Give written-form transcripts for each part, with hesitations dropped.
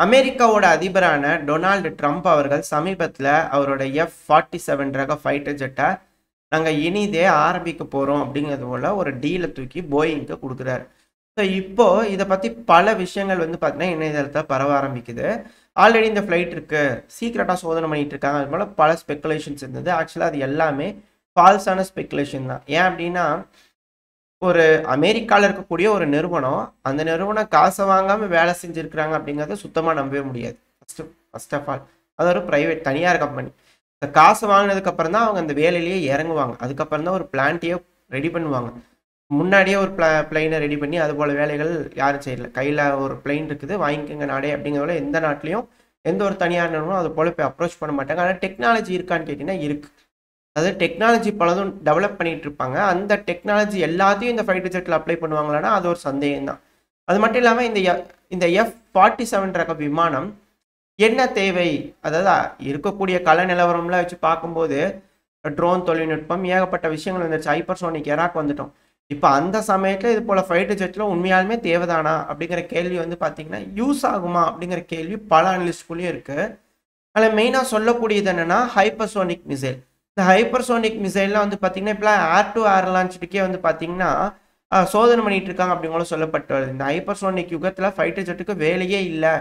அமெரிக்காவோட அதிபரான Donald Trump அவர்கள் சமீபத்தில் அவரோட F-47 ரக ஃபைட்டர் ஜெட்டை நாங்கள் இனிதே ஆரம்பிக்க போகிறோம் அப்படிங்கிறது போல ஒரு டீலை தூக்கி போயிங்க்கு கொடுக்குறாரு. ஸோ இப்போ இதை பற்றி பல விஷயங்கள் வந்து பார்த்தீங்கன்னா இணையதளத்தில் பரவ ஆரம்பிக்குது. ஆல்ரெடி இந்த ஃப்ளைட் இருக்கு, சீக்ரெட்டாக சோதனை பண்ணிட்டு இருக்காங்க, அது போல பல ஸ்பெக்குலேஷன்ஸ் இருந்தது. ஆக்சுவலாக அது எல்லாமே ஃபால்ஸான ஸ்பெக்குலேஷன் தான். ஏன் அப்படின்னா ஒரு அமெரிக்காவில் இருக்கக்கூடிய ஒரு நிறுவனம், அந்த நிறுவனம் காசை வாங்காமல் வேலை செஞ்சுருக்கிறாங்க அப்படிங்கிறத சுத்தமாக நம்பவே முடியாது. ஃபர்ஸ்ட் ஆஃப் ஆல் அது ஒரு ப்ரைவேட் தனியார் கம்பெனி. இந்த காசை வாங்கினதுக்கப்புறம் தான் அவங்க அந்த வேலையிலேயே இறங்குவாங்க. அதுக்கப்புறம் தான் ஒரு பிளான்ட்டையே ரெடி பண்ணுவாங்க. முன்னாடியே ஒரு பிளைனை ரெடி பண்ணி அது போல் வேலைகள் யாரும் செய்யல. கையில் ஒரு பிளைன் இருக்குது, வாங்கிக்கோங்க நாடே அப்படிங்கிறத எந்த நாட்டிலையும் எந்த ஒரு தனியார் நிறுவனம் அது போல் போய் அப்ரோச் பண்ண மாட்டாங்க. ஆனால் டெக்னாலஜி இருக்கான்னு கேட்டிங்கன்னா இருக்குது. அதாவது டெக்னாலஜி பலதும் டெவலப் பண்ணிட்டு இருப்பாங்க. அந்த டெக்னாலஜி எல்லாத்தையும் இந்த ஃபைட்டர் ஜெட்டில் அப்ளை பண்ணுவாங்களான்னா அது ஒரு சந்தேகம் தான். அது மட்டும் இல்லாமல் இந்த F-47 ரக விமானம் என்ன தேவை, அதாவது இருக்கக்கூடிய கல நிலவரம்லாம் வச்சு பார்க்கும்போது ட்ரோன் தொழில்நுட்பம் ஏகப்பட்ட விஷயங்கள் வந்துருச்சு. ஹைப்பர்சோனிக் எராக் வந்துட்டோம். இப்போ அந்த சமயத்தில் இது போல் ஃபைட்டர் ஜெட்டில் உண்மையாலுமே தேவைதானா அப்படிங்கிற கேள்வி வந்து பார்த்தீங்கன்னா யூஸ் ஆகுமா அப்படிங்கிற கேள்வி பல அனலிஸ்ட்குள்ளேயும் இருக்குது. அதில் மெயினாக சொல்லக்கூடியது என்னென்னா ஹைப்பர்சோனிக் மிசைல். இந்த ஹைப்பர்சோனிக் மிசைல்லாம் வந்து பார்த்தீங்கன்னா இப்போலாம் ஏர் டு ஏர் லான்ச்சுக்கே வந்து பார்த்தீங்கன்னா சோதனை பண்ணிட்டு இருக்காங்க அப்படிங்களும் சொல்லப்பட்டு வருது. இந்த ஹைப்பர்சோனிக் யுகத்தில் ஃபைட்டர் ஜெட்டுக்கு வேலையே இல்லை,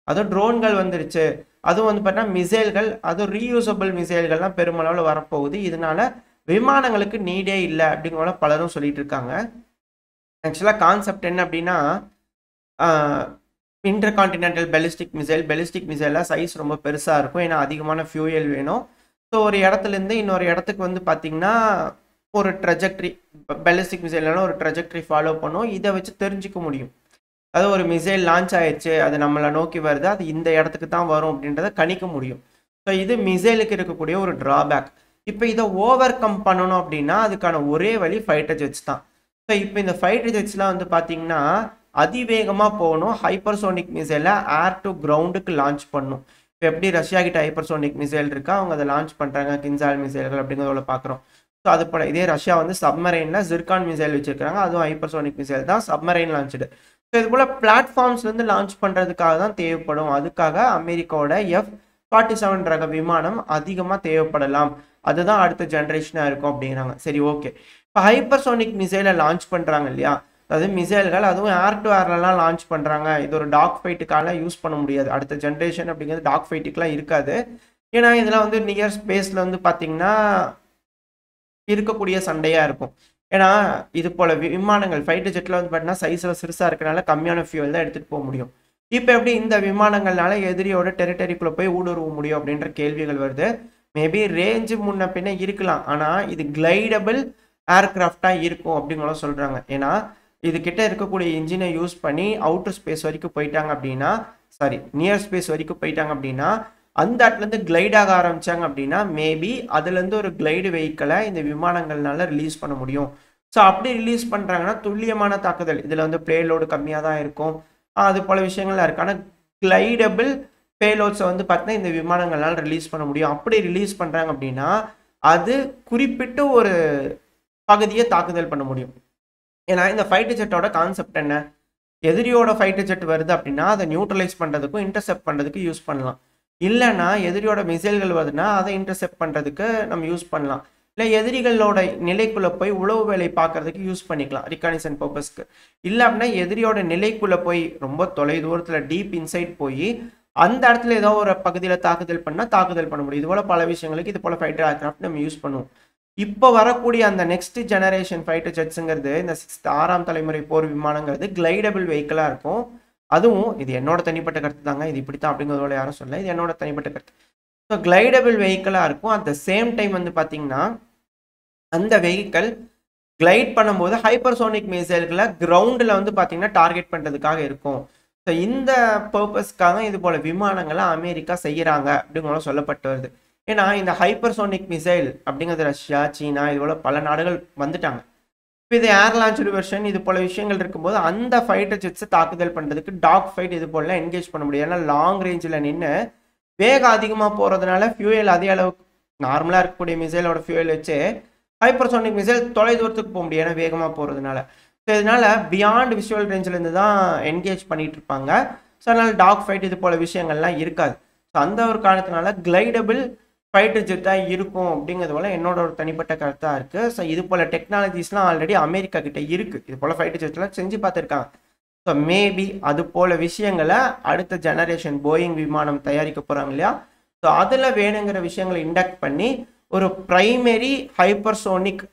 அதுவும் ட்ரோன்கள் வந்துருச்சு, அதுவும் வந்து பார்த்தீங்கன்னா மிசைல்கள், அதுவும் ரீயூசபிள் மிசைல்கள்லாம் பெருமளவில் வரப்போகுது. இதனால விமானங்களுக்கு நீடே இல்லை அப்படிங்கிற பலரும் சொல்லிட்டு இருக்காங்க. ஆக்சுவலாக கான்செப்ட் என்ன அப்படின்னா இன்டர் கான்டினென்டல் பெலிஸ்டிக் மிசைலாக சைஸ் ரொம்ப பெருசாக இருக்கும். ஏன்னா அதிகமான ஃபியூயல் வேணும். ஸோ ஒரு இடத்துலேருந்து இன்னொரு இடத்துக்கு வந்து பார்த்திங்கன்னா ஒரு ட்ரெஜெக்ட்ரி, பெலிஸ்டிக் மிசைல்னால ஒரு ட்ரெஜெக்ட்ரி ஃபாலோ பண்ணும். இதை வச்சு தெரிஞ்சிக்க முடியும். அது ஒரு மிசைல் லான்ச் ஆயிடுச்சு, அது நம்மளை நோக்கி வருது, அது இந்த இடத்துக்கு தான் வரும் அப்படின்றத கணிக்க முடியும். ஸோ இது மிசைலுக்கு இருக்கக்கூடிய ஒரு ட்ராபேக். இப்போ இதை ஓவர் கம் பண்ணணும் அப்படின்னா அதுக்கான ஒரே வழி ஃபைட்டர் ஜெட்ஸ் தான். ஸோ இப்போ இந்த ஃபைட்டர் ஜெட்ஸ்லாம் வந்து பார்த்திங்கன்னா அதிவேகமாக போகணும். ஹைப்பர்சோனிக் மிசைலை ஏர் டு கிரவுண்டுக்கு லான்ச் பண்ணணும். இப்போ எப்படி ரஷ்யா கிட்ட ஹைப்பர்சோனிக் மிசைல் இருக்கா, அவங்க அதை லான்ச் பண்ணுறாங்க, கின்சால் மிசைல்கள் அப்படிங்கிறத பார்க்குறோம். ஸோ அது போல இதே ரஷ்யா வந்து சப்மரைனில் ஜிர்கான் மிசைல் வச்சுருக்காங்க, அதுவும் ஹைப்பர்சோனிக் மிசைல் தான், சப்மரைன் லான்ச்சு. ஸோ இது போல் பிளாட்ஃபார்ம்ஸ்லேருந்து லான்ச் பண்ணுறதுக்காக தான் தேவைப்படும். அதுக்காக அமெரிக்காவோட F-47 ரக விமானம் அதிகமாக தேவைப்படலாம். அதுதான் அடுத்த ஜென்ரேஷனாக இருக்கும் அப்படிங்கிறாங்க. சரி, ஓகே. இப்போ ஹைப்பர்சோனிக் மிசைலை லான்ச் பண்ணுறாங்க இல்லையா, அதாவது மிசைல்கள் அதுவும் ஏர் டு ஏர்லாம் லான்ச் பண்ணுறாங்க. இது ஒரு டாக் ஃபைட்டுக்கான யூஸ் பண்ண முடியாது. அடுத்த ஜென்ரேஷன் அப்படிங்கிறது டாக் ஃபைட்டுக்கெலாம் இருக்காது. ஏன்னா இதெல்லாம் வந்து நியர் ஸ்பேஸில் வந்து பார்த்திங்கன்னா இருக்கக்கூடிய சண்டையாக இருக்கும். ஏன்னா இது போல் விமானங்கள் ஃபைட்டர் ஜெட்டில் வந்து பார்த்தீங்கன்னா சைஸில் சிறுசாக இருக்கிறனால கம்மியான ஃபியூல் தான் எடுத்துகிட்டு போக முடியும். இப்போ எப்படி இந்த விமானங்கள்னால எதிரியோட டெரிட்டரிக்குள்ளே போய் ஊடுருவ முடியும் அப்படின்ற கேள்விகள் வருது. மேபி ரேஞ்சு முன்ன பின்ன இருக்கலாம், ஆனால் இது கிளைடபிள் ஏர்கிராஃப்டாக இருக்கும் அப்படிங்கிற சொல்கிறாங்க. ஏன்னா இது கிட்ட இருக்கக்கூடிய இன்ஜினை யூஸ் பண்ணி அவுட்டர் ஸ்பேஸ் வரைக்கும் போயிட்டாங்க அப்படின்னா, நியர் ஸ்பேஸ் வரைக்கும் போயிட்டாங்க அப்படின்னா, அந்த இடத்துலேருந்து கிளைட் ஆக ஆரம்பித்தாங்க அப்படின்னா மேபி அதுலேருந்து ஒரு கிளைடு வெஹிக்கிளை இந்த விமானங்கள்னால ரிலீஸ் பண்ண முடியும். ஸோ அப்படி ரிலீஸ் பண்ணுறாங்கன்னா துல்லியமான தாக்குதல், இதில் வந்து பேலோடு கம்மியாக தான் இருக்கும், அது போல் விஷயங்கள்லாம் இருக்குது. ஆனால் கிளைடபிள் பேலோட்ஸை வந்து பார்த்தீங்கன்னா இந்த விமானங்கள்னால ரிலீஸ் பண்ண முடியும். அப்படி ரிலீஸ் பண்ணுறாங்க அப்படின்னா அது குறிப்பிட்டு ஒரு பகுதியை தாக்குதல் பண்ண முடியும். ஏன்னா இந்த ஃபைட்டர் ஜெட்டோட கான்செப்ட் என்ன, எதிரியோட ஃபைட்டர் ஜெட் வருது அப்படின்னா அதை நியூட்ரலைஸ் பண்ணுறதுக்கும் இன்டர்செப்ட் பண்ணுறதுக்கு யூஸ் பண்ணலாம். இல்லைன்னா எதிரியோட மிசைல்கள் வருதுன்னா அதை இன்டர்செப்ட் பண்ணுறதுக்கு நம்ம யூஸ் பண்ணலாம். இல்லை எதிரிகளோட நிலைக்குள்ளே போய் உளவு வேலை பார்க்கறதுக்கு யூஸ் பண்ணிக்கலாம் ரிகானிசன் பர்பஸ்க்கு. இல்லை அப்படின்னா எதிரியோட நிலைக்குள்ளே போய் ரொம்ப தொலை தூரத்தில் டீப் இன்சைட் போய் அந்த இடத்துல ஏதோ ஒரு பகுதியில் தாக்குதல் பண்ண முடியும். இது போல் பல விஷயங்களுக்கு இது போல் ஃபைட்டர் ஏர்கிராஃப்ட் நம்ம யூஸ் பண்ணுவோம். இப்போ வரக்கூடிய அந்த நெக்ஸ்ட் ஜெனரேஷன் ஃபைட்டர் ஜெட்ஸுங்கிறது இந்த 6ஆம் தலைமுறை போர் விமானங்கிறது கிளைடபிள் வெஹிக்கிளாக இருக்கும். அதுவும் இது என்னோட தனிப்பட்ட கருத்து தாங்க, இது இப்படி தான் அப்படிங்கிறதோட யாரும் சொல்ல, இது என்னோட தனிப்பட்ட கருத்து. ஸோ கிளைடபிள் வெஹிக்கிளாக இருக்கும். அட் த சேம் டைம் வந்து பார்த்தீங்கன்னா அந்த வெஹிக்கிள் கிளைட் பண்ணும்போது ஹைப்பர்சோனிக் மிசைல்களை கிரவுண்டில் வந்து பார்த்தீங்கன்னா டார்கெட் பண்ணுறதுக்காக இருக்கும். ஸோ இந்த பர்பஸ்க்காக இது போல் விமானங்களை அமெரிக்கா செய்கிறாங்க அப்படிங்கிற சொல்லப்பட்டு வருது. ஏன்னா இந்த ஹைப்பர்சோனிக் மிசைல் அப்படிங்கிறது ரஷ்யா, சீனா இது போல் பல நாடுகள் வந்துட்டாங்க. இப்போ இது ஏர் லான்ச்சு வெர்ஷன் இது போல் விஷயங்கள் இருக்கும்போது அந்த ஃபைட்டர் ஜெட்ஸை தாக்குதல் பண்ணுறதுக்கு டாக் ஃபைட் இது போல என்கேஜ் பண்ண முடியும். ஏன்னா லாங் ரேஞ்சில் நின்று வேகம் அதிகமாக போகிறதுனால ஃபியூயல் அதே அளவுக்கு நார்மலாக இருக்கக்கூடிய மிசைலோட ஃபியூயல் வச்சு ஹைப்பர்சோனிக் மிசைல் தொலை தூரத்துக்கு போக முடியும், ஏன்னா வேகமாக போகிறதுனால. ஸோ இதனால் பியாண்ட் விஷுவல் ரேஞ்சிலேருந்து தான் என்கேஜ் பண்ணிகிட்டு இருப்பாங்க. ஸோ அதனால் டாக் ஃபைட் இது போல் விஷயங்கள்லாம் இருக்காது. ஸோ அந்த ஒரு காரணத்தினால கிளைடபிள் ஃபைட்டர் ஜெட்டாக இருக்கும் அப்படிங்கிறது போல் என்னோட ஒரு தனிப்பட்ட கருத்தாக இருக்குது. ஸோ இது போல் டெக்னாலஜிஸ்லாம் ஆல்ரெடி அமெரிக்கா கிட்டே இருக்குது. இது போல் ஃபைட்டர் ஜெட்லாம் செஞ்சு பார்த்துருக்காங்க. ஸோ மேபி அது போல் விஷயங்களை அடுத்த ஜெனரேஷன் போயிங் விமானம் தயாரிக்க போகிறாங்க இல்லையா, ஸோ அதில் வேணுங்கிற விஷயங்களை இண்டக்ட் பண்ணி ஒரு ப்ரைமரி ஹைப்பர்சோனிக்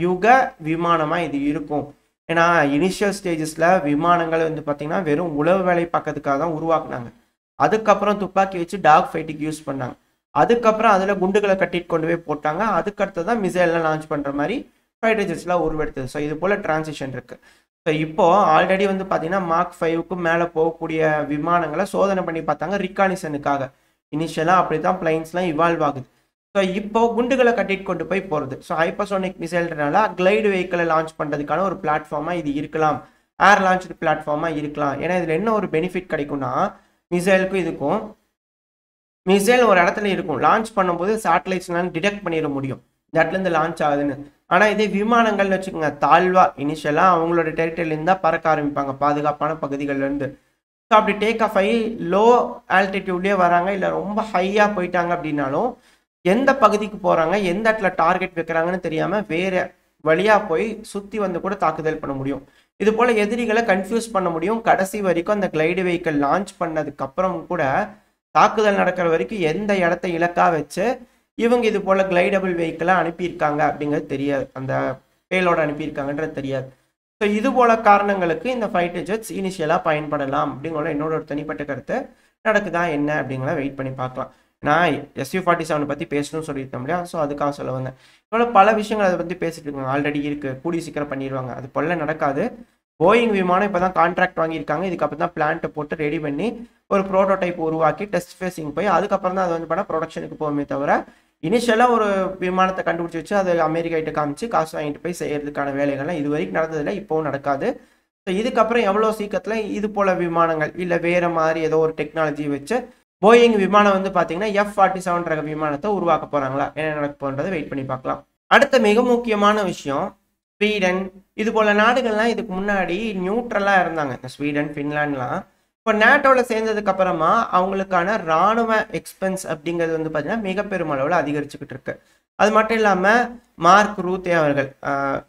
யுக விமானமாக இது இருக்கும். ஏன்னா இனிஷியல் ஸ்டேஜஸில் விமானங்கள் வந்து பார்த்திங்கன்னா வெறும் உளவு வேலை பார்க்கறதுக்காக தான் உருவாக்குனாங்க. அதுக்கப்புறம் துப்பாக்கி வச்சு டாக் ஃபைட்டுக்கு யூஸ் பண்ணாங்க. அதுக்கப்புறம் அதில் குண்டுகளை கட்டிட்டு கொண்டு போய் போட்டாங்க. அதுக்கடுத்து தான் மிசைல்லாம் லான்ச் பண்ணுற மாதிரி ஃபைட்டர் ஜெட்ஸ்லாம் உருவெடுத்தது. ஸோ இது போல் டிரான்சிஷன் இருக்குது. ஸோ இப்போது ஆல்ரெடி வந்து பார்த்தீங்கன்னா மார்க் 5க்கு மேலே போகக்கூடிய விமானங்களை சோதனை பண்ணி பார்த்தாங்க ரிகானிசனுக்காக. இனிஷியலாக அப்படி தான் பிளைன்ஸ்லாம் இவால்வ் ஆகுது. ஸோ இப்போ குண்டுகளை கட்டிட்டு கொண்டு போய் போகிறது. ஸோ ஹைப்பர்சோனிக் மிசைல்னால கிளைடு வெஹிக்கிளை லான்ச் பண்ணுறதுக்கான ஒரு பிளாட்ஃபார்மாக இது இருக்கலாம், ஏர் லான்ச் பிளாட்ஃபார்மாக இருக்கலாம். ஏன்னா இதில் என்ன ஒரு பெனிஃபிட் கிடைக்கும்னா, மிசைலுக்கும் இதுக்கும், மிசைல் ஒரு இடத்துல இருக்கும், லான்ச் பண்ணும்போது சேட்டலைட்ஸ்லாம் டிடெக்ட் பண்ணிட முடியும் இந்த இடத்துலேருந்து லான்ச் ஆகுதுன்னு. ஆனால் இதே விமானங்கள்னு வச்சுக்கோங்க, தாழ்வாக இனிஷியலாக அவங்களோட டெரிட்டரியிலேருந்து தான் பறக்க ஆரம்பிப்பாங்க பாதுகாப்பான பகுதிகள்லேருந்து. ஸோ அப்படி டேக் ஆஃப் ஆகி லோ ஆல்டிடியூட்லேயே வராங்க, இல்லை ரொம்ப ஹையாக போயிட்டாங்க அப்படின்னாலும் எந்த பகுதிக்கு போகிறாங்க, எந்த இடத்துல டார்கெட் வைக்கிறாங்கன்னு தெரியாமல் வேறு வழியாக போய் சுற்றி வந்து கூட தாக்குதல் பண்ண முடியும். இது போல் எதிரிகளை கன்ஃபியூஸ் பண்ண முடியும். கடைசி வரைக்கும் அந்த கிளைடு வெஹிக்கிள் லான்ச் பண்ணதுக்கப்புறம் கூட தாக்குதல் நடக்கிற வரைக்கும் எந்த இடத்த இலக்காக வச்சு இவங்க இது போல் கிளைடபிள் வெஹிக்கிளை அனுப்பியிருக்காங்க அப்படிங்கிறது தெரியாது, அந்த பேலோட அனுப்பியிருக்காங்கன்றது தெரியாது. ஸோ இது போல் காரணங்களுக்கு இந்த ஃபைட்டர் ஜெட்ஸ் இனிஷியலாக பயன்படலாம் அப்படிங்கிற என்னோட ஒரு தனிப்பட்ட கருத்து. நடக்குதா என்ன அப்படிங்கிற வெயிட் பண்ணி பார்க்கலாம். நான் SU-47 பற்றி பேசணும்னு சொல்லியிருந்தேன் இல்லையா, ஸோ அதுக்காக சொல்ல வந்தேன். இவ்வளோ பல விஷயங்கள் அதை பற்றி பேசிட்டு இருக்காங்க, ஆல்ரெடி இருக்குது, கூடி சீக்கிரம் பண்ணிடுவாங்க. அது போல நடக்காது. போயிங் விமானம் இப்போ தான் கான்ட்ராக்ட் வாங்கியிருக்காங்க. இதுக்கப்புறம் தான் பிளான்ட்டை போட்டு ரெடி பண்ணி ஒரு ப்ரோட்டோடைப் உருவாக்கி டெஸ்ட் ஃபேஸிங் போய் அதுக்கப்புறம் தான் அது வந்து பண்ணால் ப்ரொடக்ஷனுக்கு போகுமே தவிர, இனிஷியலாக ஒரு விமானத்தை கண்டுபிடிச்சி வச்சு அதை அமெரிக்காகிட்ட காமிச்சு காசு வாங்கிட்டு போய் செய்யறதுக்கான வேலைகள்லாம் இது வரைக்கும் நடந்ததில்லை, இப்போவும் நடக்காது. ஸோ இதுக்கப்புறம் எவ்வளோ சீக்கிரத்தில் இது போல் விமானங்கள் இல்லை வேறு மாதிரி ஏதோ ஒரு டெக்னாலஜி வச்சு போயிங் விமானம் வந்து பார்த்தீங்கன்னா F-47 ரக விமானத்தை உருவாக்க போகிறாங்களா, என்ன நடக்க போன்றதை வெயிட் பண்ணி பார்க்கலாம். அடுத்த மிக முக்கியமான விஷயம், ஸ்வீடன் இது போல் நாடுகள்லாம் இதுக்கு முன்னாடி நியூட்ரலாக இருந்தாங்க. இந்த ஸ்வீடன், ஃபின்லாண்ட்லாம் இப்போ நேட்டோவில் சேர்ந்ததுக்கு அப்புறமா அவங்களுக்கான இராணுவ எக்ஸ்பென்ஸ் அப்படிங்கிறது வந்து பார்த்தீங்கன்னா மிக பெருமளவில் அதிகரிச்சுக்கிட்டு இருக்கு. அது மட்டும் இல்லாமல் மார்க் ரூத்தே அவர்கள்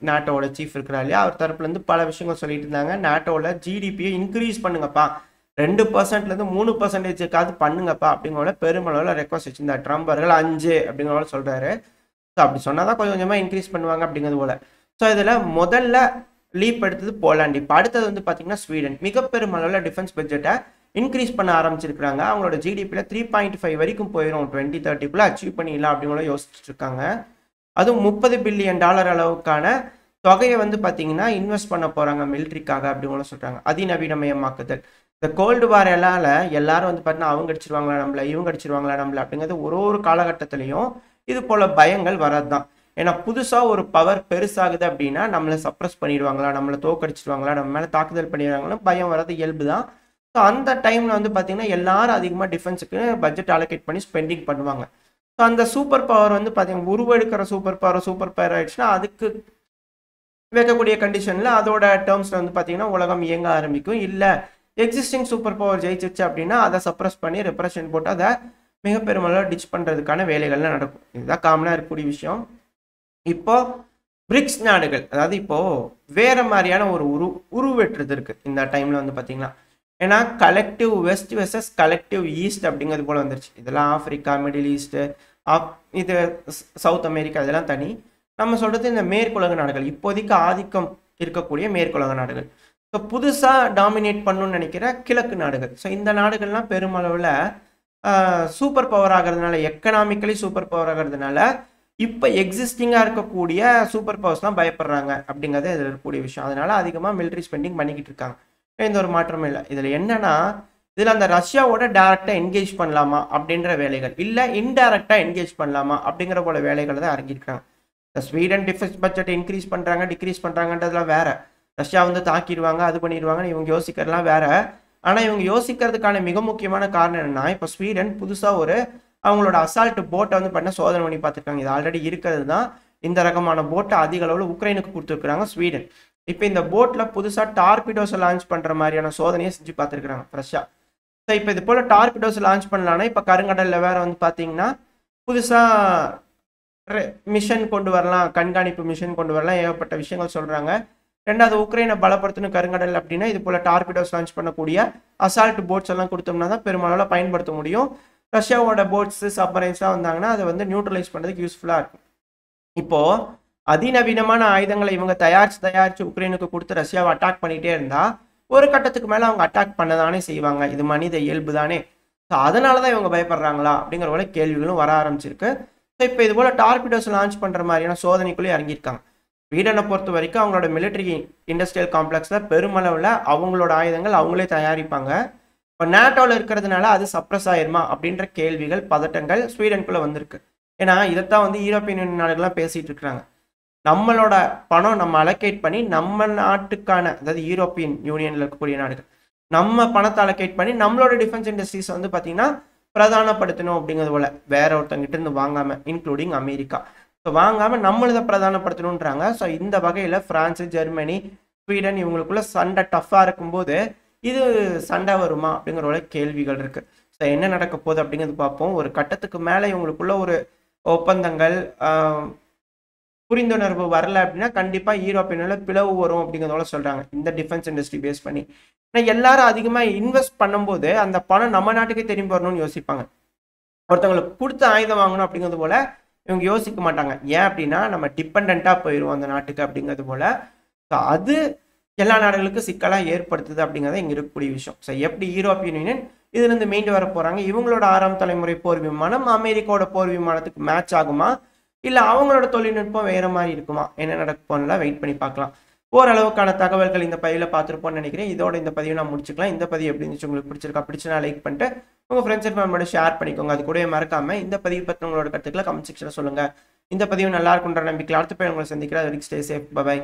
நேட்டோவோட சீஃப் இருக்கிறார் இல்லையா, அவர் தரப்புலேருந்து பல விஷயங்கள் சொல்லிட்டு இருந்தாங்க. நேட்டோவில் ஜிடிபியை இன்க்ரீஸ் பண்ணுங்கப்பா, 2%லேருந்து 3%க்காவது பண்ணுங்கப்பா அப்படிங்கிற பெருமளவில் ரெக்வஸ்ட் வச்சிருந்தார். ட்ரம்ப் அவர்கள் 5 அப்படிங்கிற சொல்கிறாரு. ஸோ அப்படி சொன்னால் தான் கொஞ்சம் கொஞ்சமாக இன்க்ரீஸ் பண்ணுவாங்க அப்படிங்கிறது போல். ஸோ இதில் முதல்ல லீப் எடுத்தது போலாண்ட். இப்போ அடுத்தது வந்து பார்த்தீங்கன்னா ஸ்வீடன் மிக பெருமளவில் டிஃபென்ஸ் பட்ஜெட்டை இன்க்ரீஸ் பண்ண ஆரம்பிச்சிருக்காங்க. அவங்களோட ஜிடிபியில் 3.5 வரைக்கும் போயிடும், 2030க்குள்ளே அச்சீவ் பண்ணிடலாம் அப்படிங்கிற யோசிச்சுட்டு இருக்காங்க. அதுவும் $30 பில்லியன் அளவுக்கான தொகையை வந்து பார்த்தீங்கன்னா இன்வெஸ்ட் பண்ண போகிறாங்க மிலிட்ரிக்காக அப்படிங்கிற சொல்கிறாங்க. அதிநவீனமயமாக்குதல். இந்த கோல்டு வார் எல்லாரும் வந்து பார்த்தீங்கன்னா அவங்க அடிச்சிருவாங்களா நம்மள, இவங்க அடிச்சிருவாங்களா நம்மள அப்படிங்கிறது ஒரு காலகட்டத்திலையும் இது போல் பயங்கள் வராது தான். ஏன்னா புதுசாக ஒரு பவர் பெருசாகுது அப்படின்னா நம்மளை சப்ரஸ் பண்ணிடுவாங்களா, நம்மளை தோக்கடிச்சிடுவாங்களா, நம்ம மேலே தாக்குதல் பண்ணிடுவாங்களா, பயம் வர்றது இயல்பு தான். ஸோ அந்த டைமில் வந்து பார்த்தீங்கன்னா எல்லாரும் அதிகமாக டிஃபென்ஸுக்கு பட்ஜெட் அலோகேட் பண்ணி ஸ்பெண்டிங் பண்ணுவாங்க. ஸோ அந்த சூப்பர் பவர் வந்து பார்த்தீங்கன்னா உருவெடுக்கிற சூப்பர் பவர் ஆயிடுச்சுன்னா அதுக்கு வைக்கக்கூடிய கண்டிஷனில் அதோட டேர்ம்ஸில் வந்து பார்த்தீங்கன்னா உலகம் இயங்க ஆரம்பிக்கும். இல்லை எக்ஸிஸ்டிங் சூப்பர் பவர் ஜெயிச்சிச்சு அப்படின்னா அதை சப்ரஸ் பண்ணி ரெப்ரஷன் போட்டு அதை மிக பெருமளவு டிச் பண்ணுறதுக்கான வேலைகள்லாம் நடக்கும். இதுதான் காமனாக இருக்கக்கூடிய விஷயம். இப்போ பிரிக்ஸ் நாடுகள், அதாவது இப்போது வேறு மாதிரியான ஒரு உருவெட்டுறது இருக்குது இந்த டைமில் வந்து பார்த்திங்கன்னா. ஏன்னா collective west versus collective east அப்படிங்கிறது போல் வந்துருச்சு. இதெல்லாம் ஆஃப்ரிக்கா, மிடில் ஈஸ்ட்டு, இது சவுத் அமெரிக்கா, இதெல்லாம் தனி. நம்ம சொல்கிறது இந்த மேற்குலக நாடுகள், இப்போதைக்கு ஆதிக்கம் இருக்கக்கூடிய மேற்குலக நாடுகள். ஸோ புதுசாக டாமினேட் பண்ணணும்னு நினைக்கிற கிழக்கு நாடுகள். ஸோ இந்த நாடுகள்லாம் பெருமளவில் சூப்பர் பவர் ஆகிறதுனால, எக்கனாமிக்கலி சூப்பர் பவர் ஆகிறதுனால இப்போ எக்ஸிஸ்டிங்காக இருக்கக்கூடிய சூப்பர் பவர்ஸ்லாம் பயப்படுறாங்க அப்படிங்கிறது இதில் இருக்கக்கூடிய விஷயம். அதனால அதிகமாக மிலிட்ரி ஸ்பெண்டிங் பண்ணிக்கிட்டு இருக்காங்க. எந்த ஒரு மாற்றமும் இல்லை. இதில் என்னன்னா, இதில் அந்த ரஷ்யாவோட டேரெக்டாக என்கேஜ் பண்ணலாமா அப்படின்ற வேலைகள், இல்லை இன்டைரக்டாக என்கேஜ் பண்ணலாமா அப்படிங்கிற போல வேலைகளை தான் இறங்கியிருக்காங்க. இந்த ஸ்வீடன் டிஃபென்ஸ் பட்ஜெட் இன்க்ரீஸ் பண்ணுறாங்க, டிக்ரீஸ் பண்ணுறாங்கன்றதுலாம் வேற. ரஷ்யா வந்து தாக்கிடுவாங்க, அது பண்ணிடுவாங்கன்னு இவங்க யோசிக்கிறதுலாம் வேற. ஆனால் இவங்க யோசிக்கிறதுக்கான மிக முக்கியமான காரணம் என்னன்னா, இப்போ ஸ்வீடன் புதுசாக ஒரு அவங்களோட அசால்ட் போட்டை வந்து பண்ண சோதனை பண்ணி பார்த்துருக்காங்க. இது ஆல்ரெடி இருக்கிறது தான். இந்த ரகமான போட்டை அதிக அளவில் உக்ரைனுக்கு கொடுத்துருக்குறாங்க ஸ்வீடன். இப்போ இந்த போட்டில் புதுசாக டார்பிடோஸை லான்ச் பண்ணுற மாதிரியான சோதனையை செஞ்சு பார்த்துருக்குறாங்க ரஷ்யா. ஸோ இப்போ இது போல் டார்பிடோஸ் லான்ச் பண்ணலான்னா இப்போ கருங்கடலில் வேற வந்து பார்த்தீங்கன்னா புதுசாக மிஷன் கொண்டு வரலாம், கண்காணிப்பு மிஷன் கொண்டு வரலாம், ஏகப்பட்ட விஷயங்கள் சொல்கிறாங்க. ரெண்டாவது உக்ரைனை பலப்படுத்தணும் கருங்கடல் அப்படின்னா இது போல் டார்பிடோஸ் லான்ச் பண்ணக்கூடிய அசால்ட் போட்ஸ் எல்லாம் கொடுத்தோம்னா தான் பெருமளவில் பயன்படுத்த முடியும். ரஷ்யாவோட போட்ஸ் சப்மரைன்ஸ்லாம் வந்தாங்கன்னா அதை வந்து நியூட்ரலைஸ் பண்ணுறதுக்கு யூஸ்ஃபுல்லாக இருக்கும். இப்போது அதிநவீனமான ஆயுதங்களை இவங்க தயாரித்து உக்ரைனுக்கு கொடுத்து ரஷ்யாவை அட்டாக் பண்ணிகிட்டே இருந்தால் ஒரு கட்டத்துக்கு மேலே அவங்க அட்டாக் பண்ண தானே செய்வாங்க. இது மனித இயல்பு தானே. ஸோ அதனால தான் இவங்க பயப்படுறாங்களா அப்படிங்கிற போல கேள்விகளும் வர ஆரம்பிச்சிருக்கு. ஸோ இப்போ இது போல் டார்பிடோஸ் லான்ச் பண்ணுற மாதிரியான சோதனைக்குள்ளே இறங்கியிருக்காங்க. ஸ்வீடனை பொறுத்த வரைக்கும் அவங்களோட மிலிட்ரி இண்டஸ்ட்ரியல் காம்ப்ளெக்ஸில் பெருமளவில் அவங்களோட ஆயுதங்கள் அவங்களே தயாரிப்பாங்க. இப்போ நேட்டோவில் இருக்கிறதுனால அது சப்ரஸ் ஆயிருமா அப்படின்ற கேள்விகள், பதட்டங்கள் ஸ்வீடனுக்குள்ளே வந்திருக்கு. ஏன்னா இதைத்தான் வந்து யூரோப்பியன் யூனியன் நாடுகள்லாம் பேசிகிட்டு இருக்கிறாங்க. நம்மளோட பணம் நம்ம அலோகேட் பண்ணி நம்ம நாட்டுக்கான, அதாவது யூரோப்பியன் யூனியனில் இருக்கக்கூடிய நாடுகள் நம்ம பணத்தை அலோகேட் பண்ணி நம்மளோட டிஃபென்ஸ் இண்டஸ்ட்ரீஸ் வந்து பார்த்தீங்கன்னா பிரதானப்படுத்தணும் அப்படிங்கிறது போல வேற ஒருத்தங்கிட்ட இருந்து வாங்காமல், இன்க்ளூடிங் அமெரிக்கா. ஸோ வாங்காமல் நம்மளதை பிரதானப்படுத்தணுன்றாங்க. ஸோ இந்த வகையில் ஃப்ரான்ஸு, ஜெர்மனி, ஸ்வீடன் இவங்களுக்குள்ள சண்டை டஃப்பாக இருக்கும்போது இது சண்டை வருமா அப்படிங்கிற ஒரு கேள்விகள் இருக்குது. ஸோ என்ன நடக்க போகுது அப்படிங்கிறது பார்ப்போம். ஒரு கட்டத்துக்கு மேலே இவங்களுக்குள்ள ஒரு ஒப்பந்தங்கள், புரிந்துணர்வு வரல அப்படின்னா கண்டிப்பாக யூரோப்பியனில் பிளவு வரும் அப்படிங்கிறதோட சொல்கிறாங்க. இந்த டிஃபென்ஸ் இண்டஸ்ட்ரி பேஸ் பண்ணி ஆனால் எல்லாரும் அதிகமாக இன்வெஸ்ட் பண்ணும்போது அந்த பணம் நம்ம நாட்டுக்கே திரும்பி வரணும்னு யோசிப்பாங்க. ஒருத்தவங்களுக்கு கொடுத்து ஆயுதம் வாங்கணும் அப்படிங்கிறது போல இவங்க யோசிக்க மாட்டாங்க. ஏன் அப்படின்னா நம்ம டிபெண்ட்டாக போயிடுவோம் அந்த நாட்டுக்கு அப்படிங்கிறது போல. ஸோ அது எல்லா நாடுகளுக்கும் சிக்கலாக ஏற்படுத்துது அப்படிங்கிறத இங்கே இருக்கக்கூடிய விஷயம். ஸோ எப்படி யூரோப்பியன் யூனியன் இதுலேருந்து மீண்டு வர போகிறாங்க, இவங்களோட 6ஆம் தலைமுறை போர் விமானம் அமெரிக்காவோட போர் விமானத்துக்கு மேட்ச் ஆகுமா, இல்லை அவங்களோட தொழில்நுட்பம் வேறு மாதிரி இருக்குமா, என்ன நடக்கும்லாம் வெயிட் பண்ணி பார்க்கலாம். ஓரளவுக்கான தகவல்கள் இந்த பதிவில் பார்த்துருப்போம்னு நினைக்கிறேன். இதோட இந்த பதிவை நான் முடிச்சுக்கலாம். இந்த பதிவு எப்படி இருந்துச்சு, உங்களுக்கு பிடிச்சிருந்தா லைக் பண்ணிட்டு உங்கள் ஃப்ரெண்ட்ஸ் அண்ட் ஃபேமிலியோட ஷேர் பண்ணிக்கோங்க. அது கூட மறக்காமல் இந்த பதிவு பற்றி உங்களோட கருத்துக்களை கமெண்ட் செக்ஷனில் சொல்லுங்கள். இந்த பதிவு நல்லா இருக்குன்ற நம்பிக்கையில் அடுத்த போய் உங்களை சந்திக்கிறேன். அது வரைக்கும் ஸ்டே சேஃப். பை.